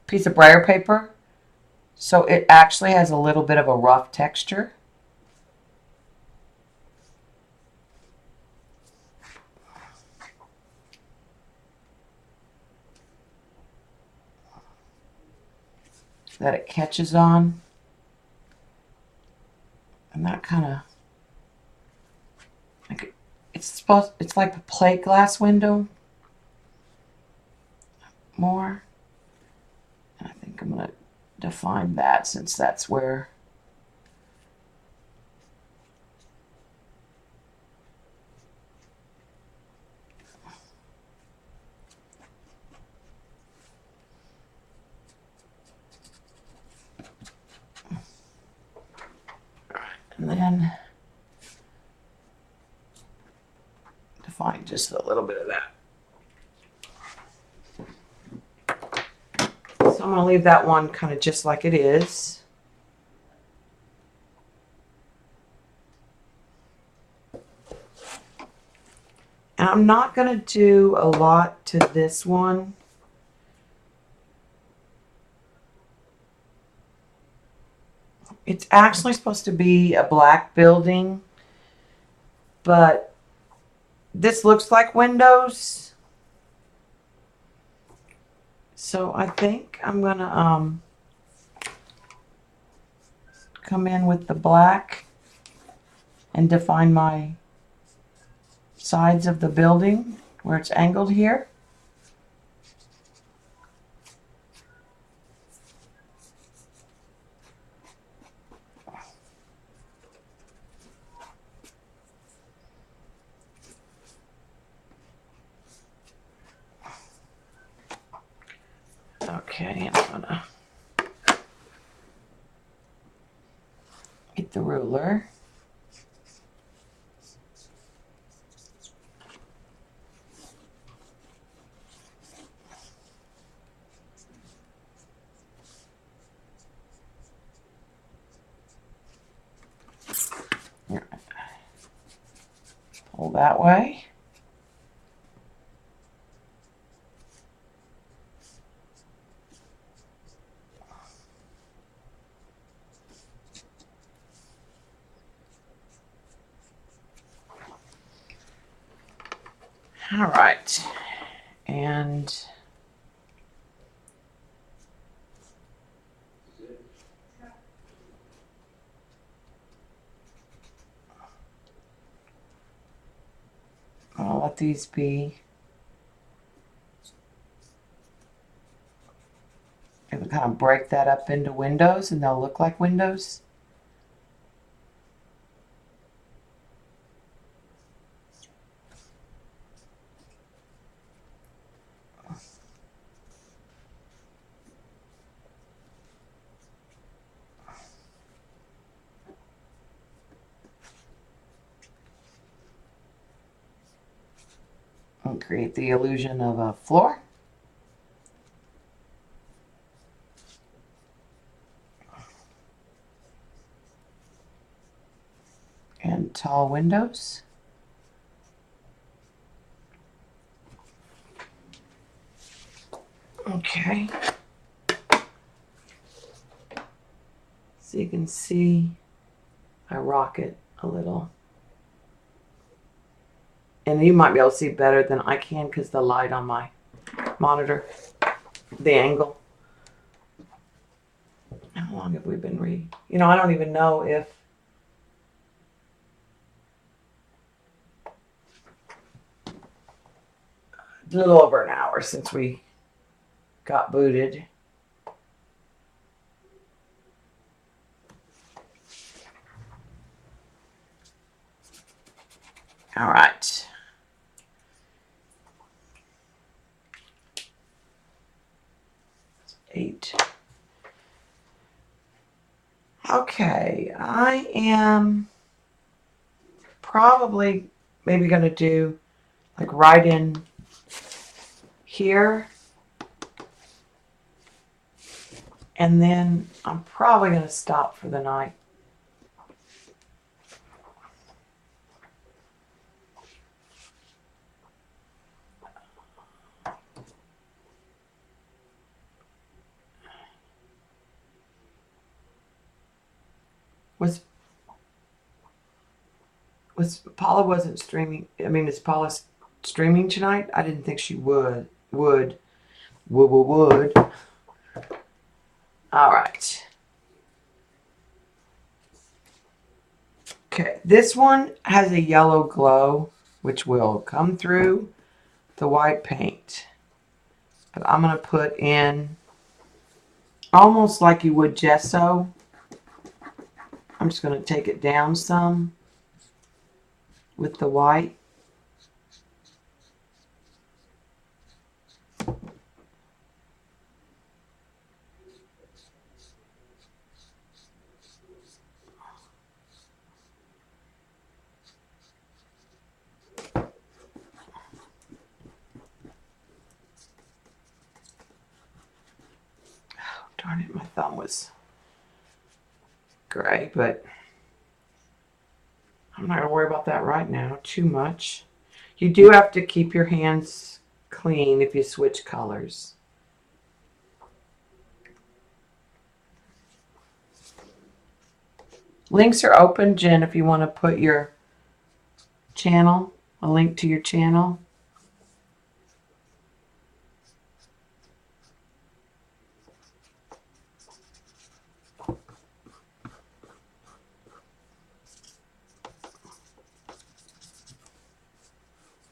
piece of brayer paper, so it actually has a little bit of a rough texture. That it catches on. And that kind of, like, it's like a plate glass window more. And I think I'm going to define that, since that's where and then define just a little bit of that. So I'm going to leave that one kind of just like it is. And I'm not going to do a lot to this one. It's actually supposed to be a black building, but this looks like windows. So I think I'm going to come in with the black and define my sides of the building where it's angled here. Okay, I'm gonna get the ruler. Pull that way. All right, and I'll let these be. It'll kind of break that up into windows and they'll look like windows. And create the illusion of a floor. And tall windows. Okay. So you can see I rock it a little. And you might be able to see better than I can because the light on my monitor, the angle. How long have we been reading? You know, I don't even know if a little over an hour since we got booted. All right. Eight. Okay, I am probably maybe going to do like right in here. And then I'm probably going to stop for the night. Was Paula wasn't streaming? I mean, is Paula streaming tonight? I didn't think she would. Would. All right. Okay, this one has a yellow glow, which will come through the white paint. But I'm going to put in almost like you would gesso. I'm just going to take it down some with the white. Darn it, my thumb was gray, but I'm not going to worry about that right now too much. You do have to keep your hands clean if you switch colors. Links are open, Jen, if you want to put your channel, a link to your channel.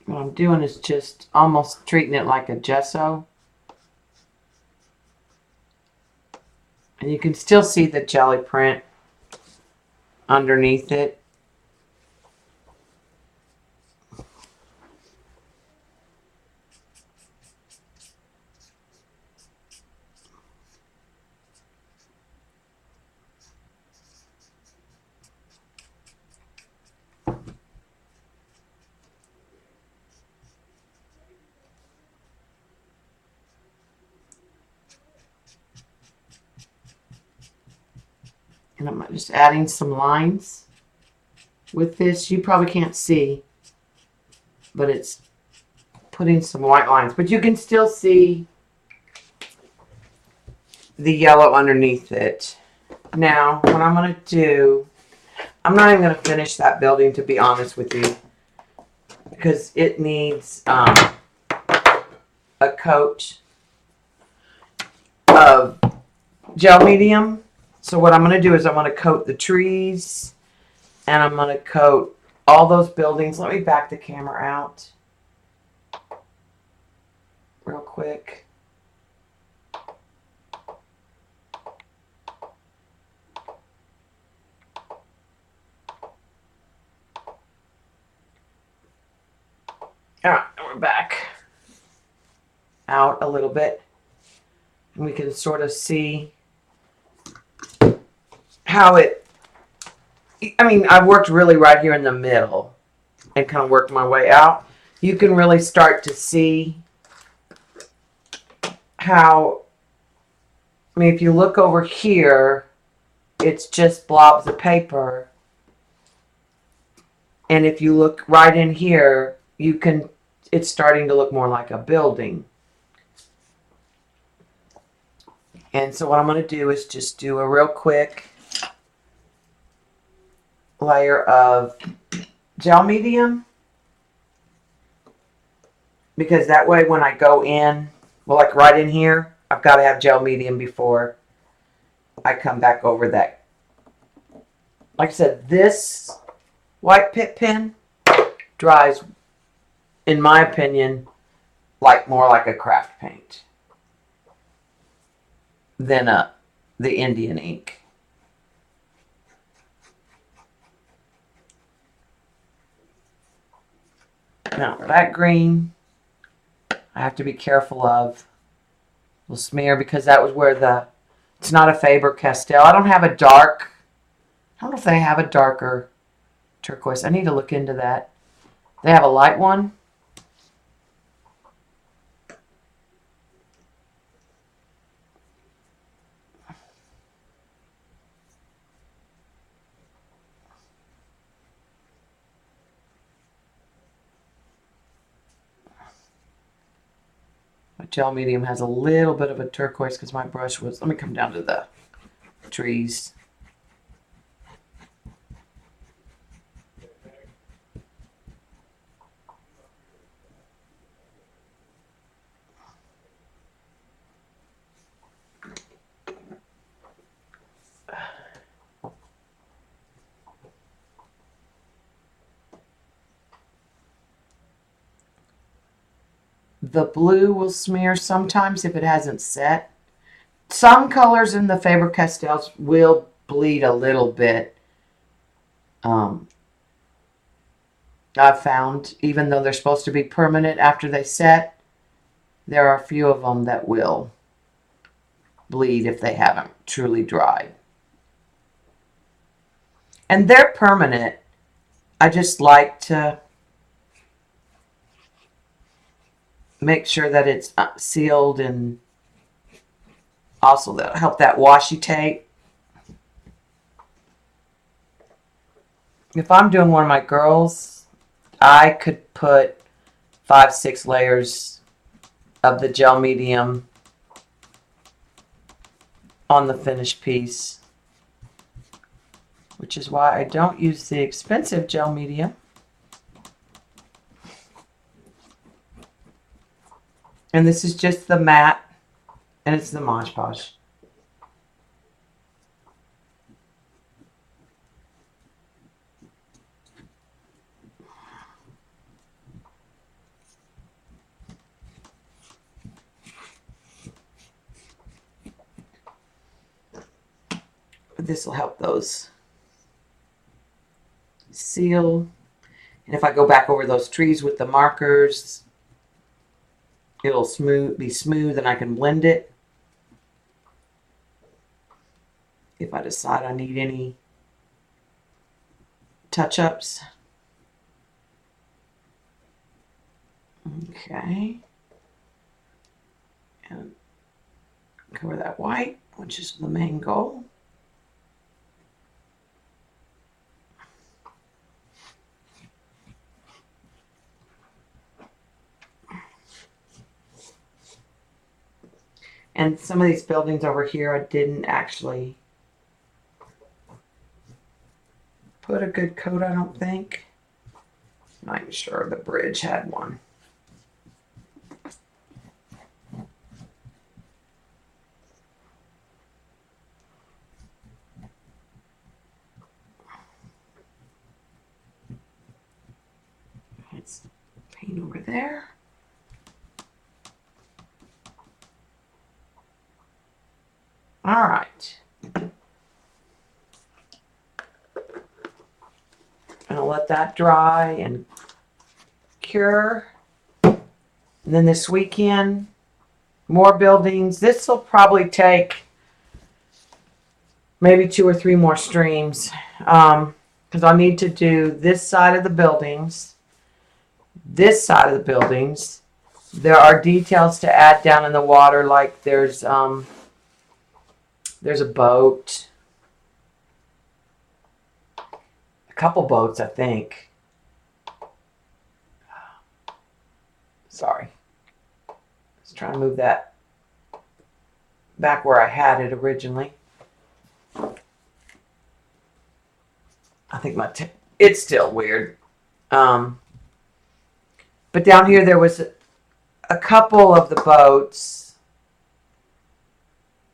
What I'm doing is just almost treating it like a gesso. And you can still see the jelly print underneath it. And I'm just adding some lines with this. You probably can't see, but it's putting some white lines. But you can still see the yellow underneath it. Now, what I'm going to do, I'm not even going to finish that building, to be honest with you, because it needs a coat of gel medium. So what I'm going to do is I'm going to coat the trees, and I'm going to coat all those buildings. Let me back the camera out real quick. All right, we're back out a little bit, and we can sort of see how it, I mean, I worked really right here in the middle and kind of worked my way out. You can really start to see how, I mean, if you look over here, it's just blobs of paper. And if you look right in here, you can, it's starting to look more like a building. And so what I'm going to do is just do a real quick layer of gel medium, because that way when I go in, well, like right in here, I've got to have gel medium before I come back over that. Like I said, this white pit pen dries, in my opinion, like more like a craft paint than the Indian ink. Now that green, I have to be careful of. Will smear, because that was where the, it's not a Faber-Castell. I don't have a dark, I don't know if they have a darker turquoise. I need to look into that. They have a light one. My gel medium has a little bit of a turquoise because my brush was, let me come down to the trees. The blue will smear sometimes if it hasn't set. Some colors in the Faber-Castells will bleed a little bit. I've found, even though they're supposed to be permanent after they set, there are a few of them that will bleed if they haven't truly dried. And they're permanent. I just like to make sure that it's sealed, and also that'll help that washi tape. If I'm doing one of my girls, I could put 5-6 layers of the gel medium on the finished piece, which is why I don't use the expensive gel medium. And this is just the matte, and it's the Mod Podge. This will help those seal. And if I go back over those trees with the markers, it'll be smooth and I can blend it. If I decide I need any touch-ups. Okay. And cover that white, which is the main goal. And some of these buildings over here, I didn't actually put a good coat, I don't think. Not even sure the bridge had one. Let's paint over there. All right. I'll let that dry and cure. And then this weekend, more buildings. This will probably take maybe 2 or 3 more streams. Because I need to do this side of the buildings, this side of the buildings. There are details to add down in the water, like there's a boat. A couple boats, I think. Sorry. Let's try to move that back where I had it originally. I think it's still weird. But down here there was a couple of the boats.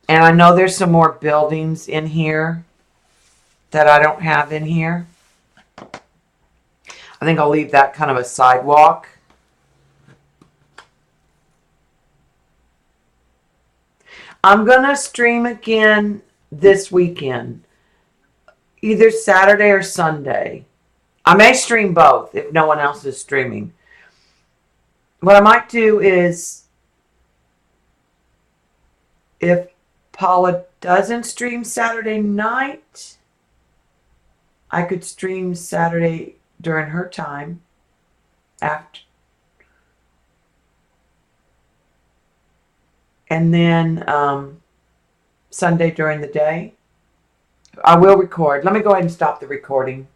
And I know there's some more buildings in here that I don't have in here. I think I'll leave that kind of a sidewalk. I'm going to stream again this weekend. Either Saturday or Sunday. I may stream both if no one else is streaming. What I might do is, if Paula doesn't stream Saturday night, I could stream Saturday during her time after. And then Sunday during the day. I will record. Let me go ahead and stop the recording.